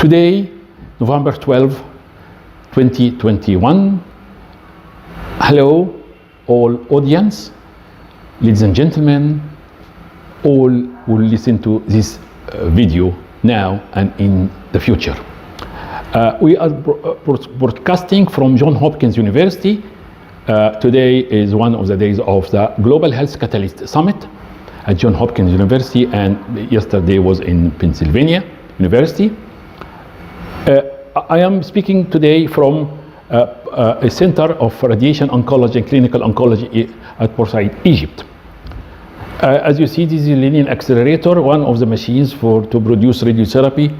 Today, November 12, 2021. Hello, all audience, ladies and gentlemen, all who listen to this video now and in the future. We are broadcasting from John Hopkins University. Today is one of the days of the Global Health Catalyst Summit at John Hopkins University, and yesterday was in Pennsylvania University. I am speaking today from a Center of Radiation Oncology and Clinical Oncology at Bourside, Egypt. As you see, this is a linear accelerator, one of the machines to produce radiotherapy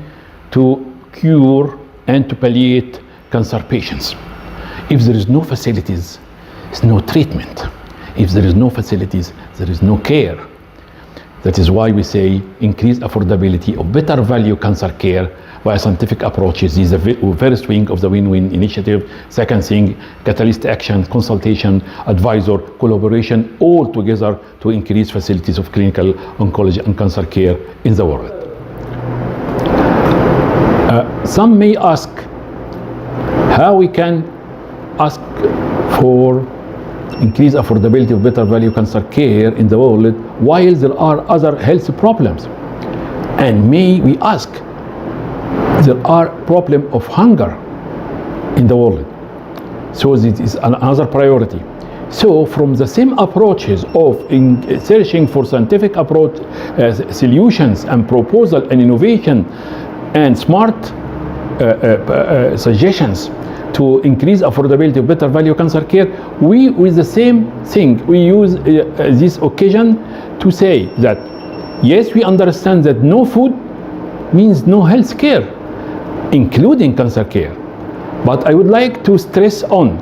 to cure and to palliate cancer patients. If there is no facilities, there's no treatment. If there is no facilities, there is no care. That is why we say increased affordability of better value cancer care via scientific approaches. This is the first wing of the win-win initiative. Second thing, catalyst action, consultation, advisor, collaboration, all together to increase facilities of clinical oncology and cancer care in the world. Some may ask how we can ask for increased affordability of better value cancer care in the world while there are other health problems. And may we ask, there are problems of hunger in the world. So this is another priority. So from the same approaches of searching for scientific approach, solutions and proposal and innovation and smart suggestions to increase affordability of better value cancer care, we, with the same thing, we use this occasion to say that, yes, we understand that no food means no health care, including cancer care. But I would like to stress on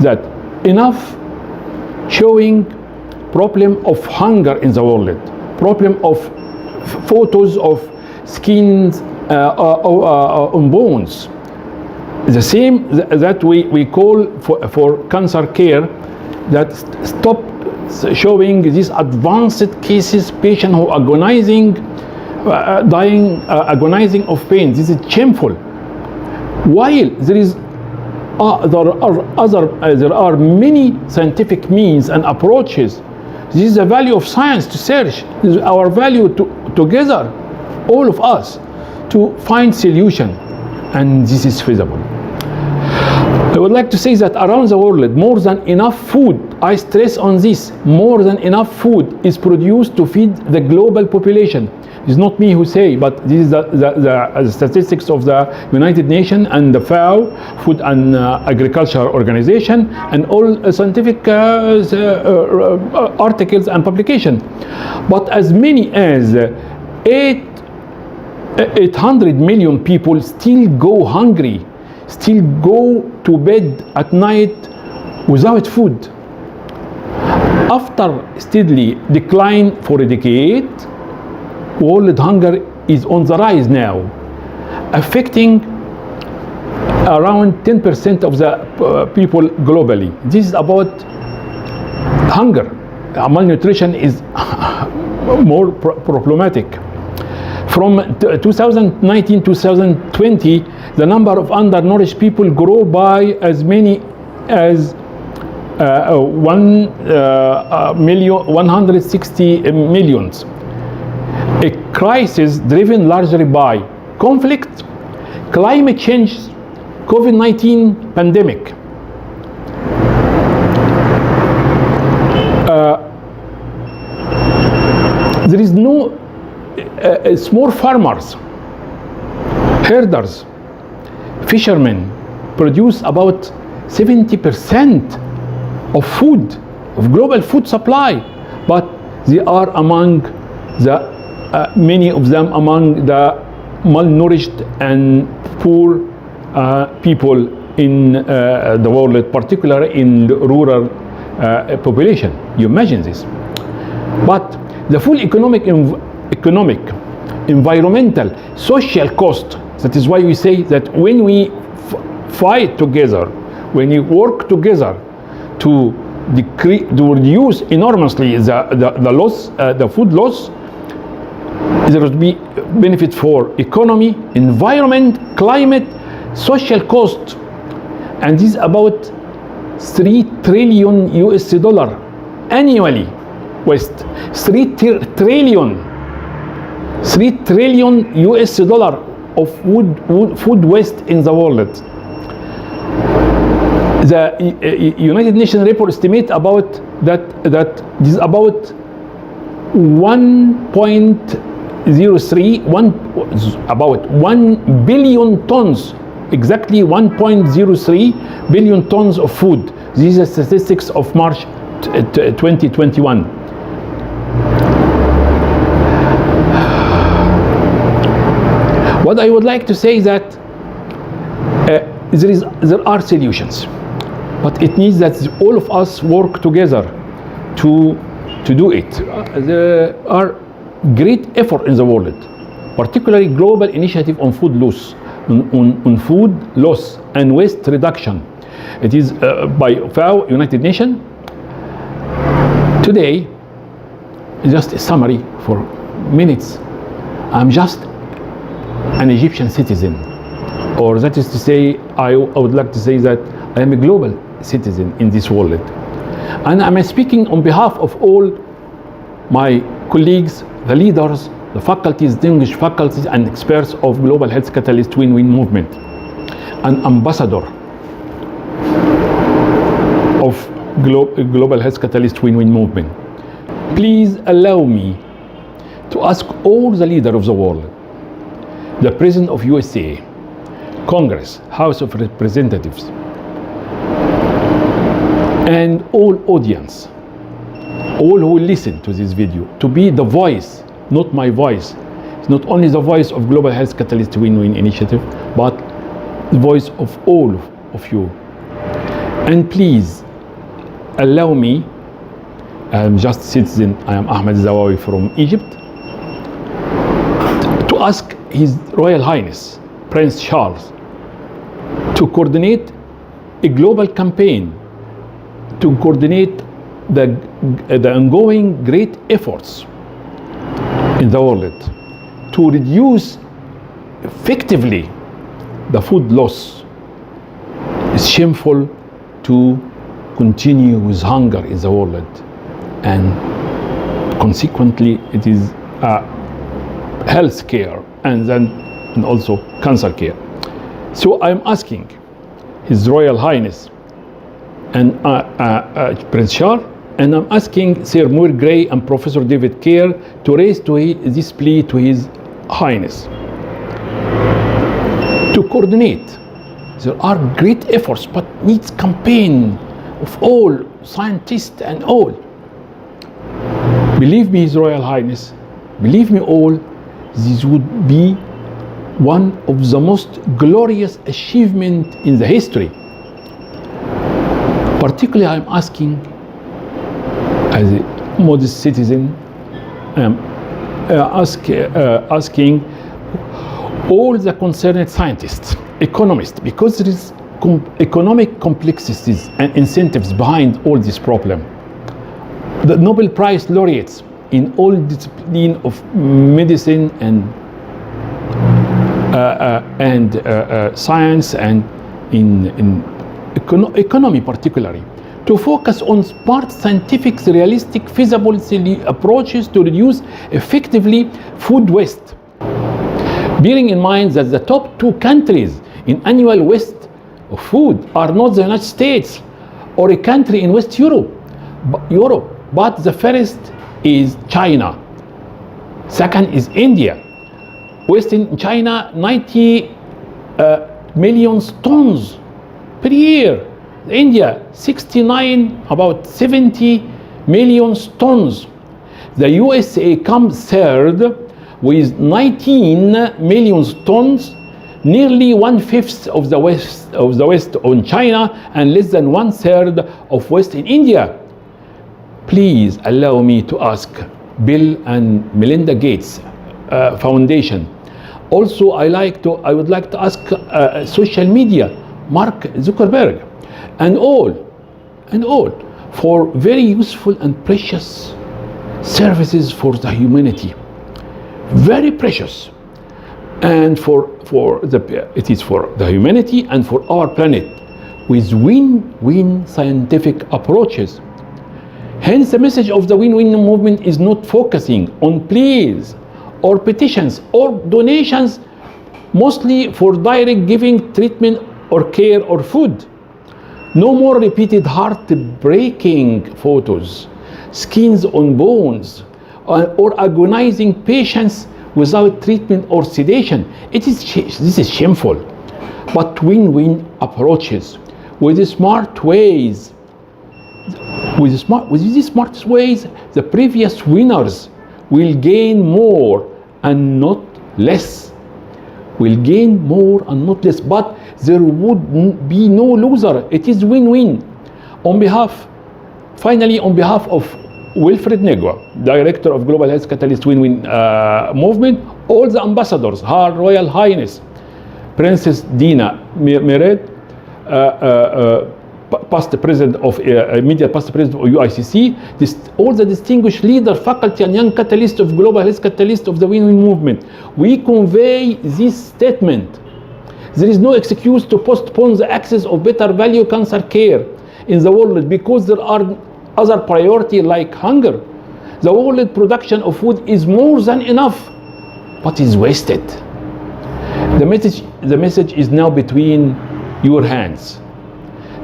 that enough showing problem of hunger in the world, problem of photos of skins on bones. The same that we call for cancer care, that stop showing these advanced cases, patients who are agonizing, dying, agonizing of pain. This is shameful. While there are many scientific means and approaches. This is the value of science to search. This is our value together, all of us, to find solution, and this is feasible. I would like to say that around the world, more than enough food, I stress on this, more than enough food is produced to feed the global population. It's not me who say, but this is the statistics of the United Nations and the FAO, Food and Agriculture Organization, and all scientific articles and publications. But as many as 800 million people still go hungry, still go to bed at night without food. After steadily decline for a decade, world hunger is on the rise now, affecting around 10% of the people globally. This is about hunger. Malnutrition is more problematic. From 2019 to 2020, the number of undernourished people grew by as many as 160 million. A crisis driven largely by conflict, climate change, COVID-19 pandemic. There is no small farmers, herders, fishermen produce about 70% of food, of global food supply, but they are among the many of them among the malnourished and poor people in the world, particularly in the rural population. You imagine this. But the full economic, environmental, social cost, that is why we say that when we fight together, when we work together to reduce enormously the loss, the food loss, there will be benefit for economy, environment, climate, social cost, and this is about 3 trillion US dollar annually. Waste 3 trillion US dollar of food waste in the world. The United Nations report estimate about that this is about 1 billion tons, exactly 1.03 billion tons of food. These are statistics of March 2021. What I would like to say is that there are solutions, but it needs that all of us work together to do it. There are great effort in the world, particularly global initiative on food loss, on food loss and waste reduction. It is by FAO, United Nations. Today, just a summary for minutes. I'm just an Egyptian citizen, or that is to say, I would like to say that I am a global citizen in this world. And I'm speaking on behalf of all my colleagues, the leaders, the faculties, distinguished faculties and experts of Global Health Catalyst Win-Win Movement, an ambassador of Global Health Catalyst Win-Win Movement. Please allow me to ask all the leaders of the world, the President of USA, Congress, House of Representatives, and all audience, all who listen to this video, to be the voice, not my voice. It's not only the voice of Global Health Catalyst Win-Win Initiative, but the voice of all of you. And please allow me, I'm just a citizen, I am Ahmed Zawawi from Egypt, to ask His Royal Highness, Prince Charles, to coordinate a global campaign, to coordinate the ongoing great efforts in the world to reduce effectively the food loss. It's shameful to continue with hunger in the world, and consequently it is health care and also cancer care. So I'm asking His Royal Highness and Prince Charles, and I'm asking Sir Muir Gray and Professor David Kerr to raise this plea to His Highness to coordinate. There are great efforts, but needs campaign of all scientists and all. Believe me, His Royal Highness, believe me all, this would be one of the most glorious achievements in the history. Particularly, I'm asking, as a modest citizen, asking all the concerned scientists, economists, because there is economic complexities and incentives behind all this problem. The Nobel Prize laureates in all disciplines of medicine and science and in economy particularly, to focus on smart, scientific, realistic, feasible approaches to reduce effectively food waste. Bearing in mind that the top 2 countries in annual waste of food are not the United States or a country in West Europe, but the first is China. Second is India. Waste in China, 90 million tons per year. India, 69, about 70 million tons. The USA comes third with 19 million tons, nearly 1/5 of the waste on China, and less than 1/3 of waste in India. Please allow me to ask Bill and Melinda Gates Foundation. Also, I would like to ask social media, Mark Zuckerberg, and all for very useful and precious services for the humanity, very precious, and it is for the humanity and for our planet, with win-win scientific approaches. Hence, the message of the win-win movement is not focusing on pleas or petitions or donations, mostly for direct giving treatment or care or food. No more repeated heart-breaking photos, skins on bones, or agonizing patients without treatment or sedation. This is shameful. But win-win approaches with these smart ways, the previous winners will gain more and not less. Will gain more and not less, but there would be no loser. It is win-win. Finally, on behalf of Wilfred Negwa, Director of Global Health Catalyst Win-Win Movement, all the ambassadors, Her Royal Highness Princess Dina Mered, past president of UICC, all the distinguished leader, faculty, and young catalysts of Global Health Catalyst of the Win-Win Movement, we convey this statement. There is no excuse to postpone the access of better value cancer care in the world because there are other priorities like hunger. The world production of food is more than enough, but is wasted. The message is now between your hands,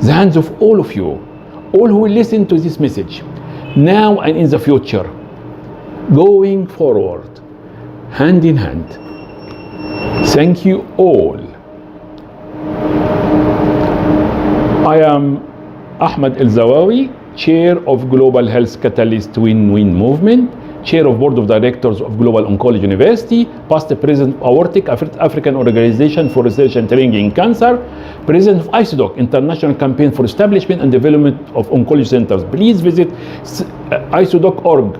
the hands of all of you, all who will listen to this message, now and in the future, going forward, hand in hand. Thank you all. I am Ahmed El-Zawawi, Chair of Global Health Catalyst Win-Win Movement, Chair of Board of Directors of Clinical Oncology University, past President of Aortic African Organization for Research and Training in Cancer, President of ICEDOC, International Campaign for Establishment and Development of Oncology Centers. Please visit ICEDOC.org,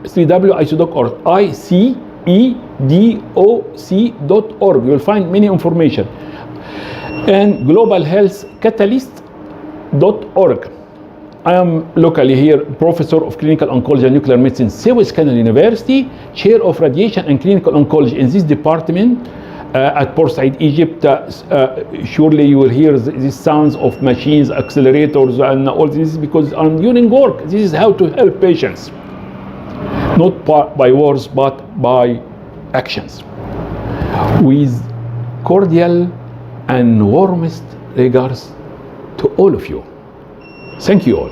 www.icedoc.org, ICEDOC.org. You will find many information. And globalhealthcatalyst.org. I am locally here, Professor of Clinical Oncology and Nuclear Medicine, Suez Canal University, Chair of Radiation and Clinical Oncology in this department at Borsaid, Egypt. Surely you will hear these sounds of machines, accelerators, and all this because I'm doing work. This is how to help patients, not by words, but by actions. With cordial and warmest regards to all of you. Thank you all.